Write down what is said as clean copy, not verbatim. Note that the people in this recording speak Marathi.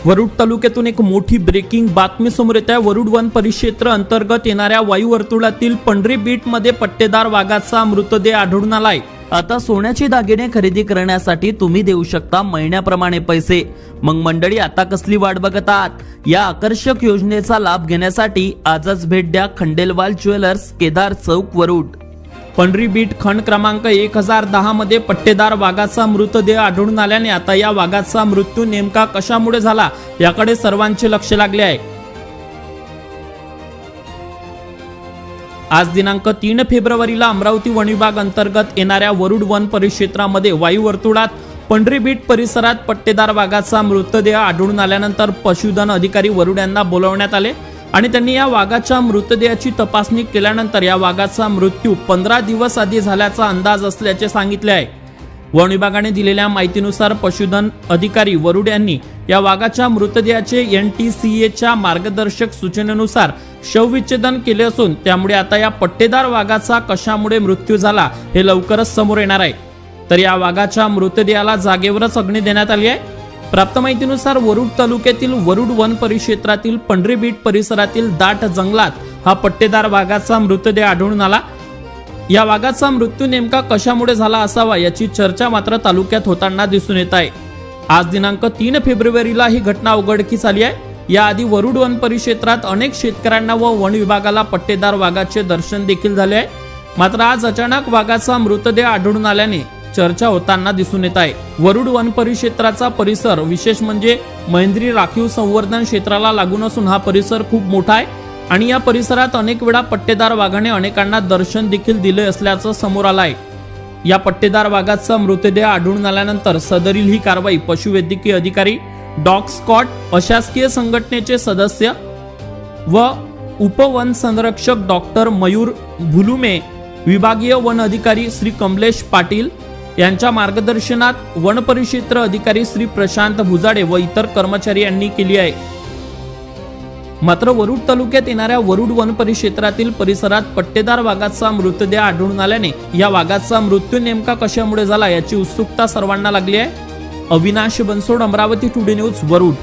वरुड तालुक्यातून एक मोठी ब्रेकिंग बातमी समोर येत आहे। वरुड वन परिक्षेत्र अंतर्गत येणाऱ्या वायुवर्तुळातील पंढरी बीट मध्ये पट्टेदार वाघाचा मृतदेह आढळून आलाय। आता सोन्याचे दागिने खरेदी करण्यासाठी तुम्ही देऊ शकता महिन्याप्रमाणे पैसे। मग मंडळी, आता कसली वाट बघत आहात? या आकर्षक योजनेचा लाभ घेण्यासाठी आजच भेट द्या खंडेलवाल ज्वेलर्स, केदार चौक, वरुड। पंढरी बीट खंड क्रमांक 1010 मध्ये पट्टेदार वाघाचा मृतदेह आढळून आल्याने आता या वाघाचा मृत्यू नेमका कशामुळे झाला याकडे सर्वांचे लक्ष लागले आहे। आज दिनांक 3 फेब्रुवारीला अमरावती वन विभाग अंतर्गत येणाऱ्या वरुड वन परिक्षेत्रामध्ये वायुवर्तुळात पंढरी बीट परिसरात पट्टेदार वाघाचा मृतदेह आढळून आल्यानंतर पशुधन अधिकारी वरुड यांना बोलावण्यात आले आणि त्यांनी या वाघाच्या मृतदेहाची तपासणी केल्यानंतर या वाघाचा मृत्यू 15 दिवस आधी झाल्याचा अंदाज असल्याचे सांगितले आहे। वन विभागाने दिलेल्या माहितीनुसार पशुधन अधिकारी वरुड यांनी या वाघाच्या मृतदेहाचे NTCAच्या मार्गदर्शक सूचनेनुसार शवविच्छेदन केले असून त्यामुळे आता या पट्टेदार वाघाचा कशामुळे मृत्यू झाला हे लवकरच समोर येणार आहे। तर या वाघाच्या मृतदेहाला जागेवरच अग्नी देण्यात आली आहे। प्राप्त माहितीनुसार वरुड तालुक्यातील वरुड वन परिक्षेत्रातील पंढरी बीट परिसरातील दाट जंगलात हा पट्टेदार वाघाचा मृतदेह आढळून आला। या वाघाचा मृत्यू नेमका कशामुळे झाला असावा याची चर्चा मात्र तालुक्यात होताना दिसून येत आहे। आज दिनांक 3 फेब्रुवारीला ही घटना उघडकीस आली आहे। याआधी वरुड वन परिक्षेत्रात अनेक शेतकऱ्यांना व वन विभागाला पट्टेदार वाघाचे दर्शन देखील झाले आहे। मात्र आज अचानक वाघाचा मृतदेह आढळून आल्याने चर्चा होताना दिसून येत आहे। वरुड वन परिक्षेत्राचा परिसर विशेष म्हणजे महेंद्री राखीव संवर्धन क्षेत्राला लागून असून हा परिसर खूप मोठा आहे आणि या परिसरात अनेक वेळा पट्टेदार वाघाने अनेकांना दर्शन देखील दिले असल्याचं समोर आलं आहे। या पट्टेदार वाघाचा मृतदेह आढळून आल्यानंतर सदरील ही कारवाई पशुवैद्यकीय अधिकारी, डॉग स्क्वॉड, अशासकीय संघटनेचे सदस्य व उपवन संरक्षक डॉक्टर मयूर भुलुमे, विभागीय वन अधिकारी श्री कमलेश पाटील यांच्या मार्गदर्शनात वन परिक्षेत्र अधिकारी श्री प्रशांत भुजाडे व इतर कर्मचारी यांनी केली आहे। मात्र वरुड तालुक्यात येणाऱ्या वरुड वन परिक्षेत्रातील परिसरात पट्टेदार वाघाचा मृतदेह आढळून आल्याने या वाघाचा मृत्यू नेमका कशामुळे झाला याची उत्सुकता सर्वांना लागली आहे। Avinash Bansod, Amravati today news, Warud.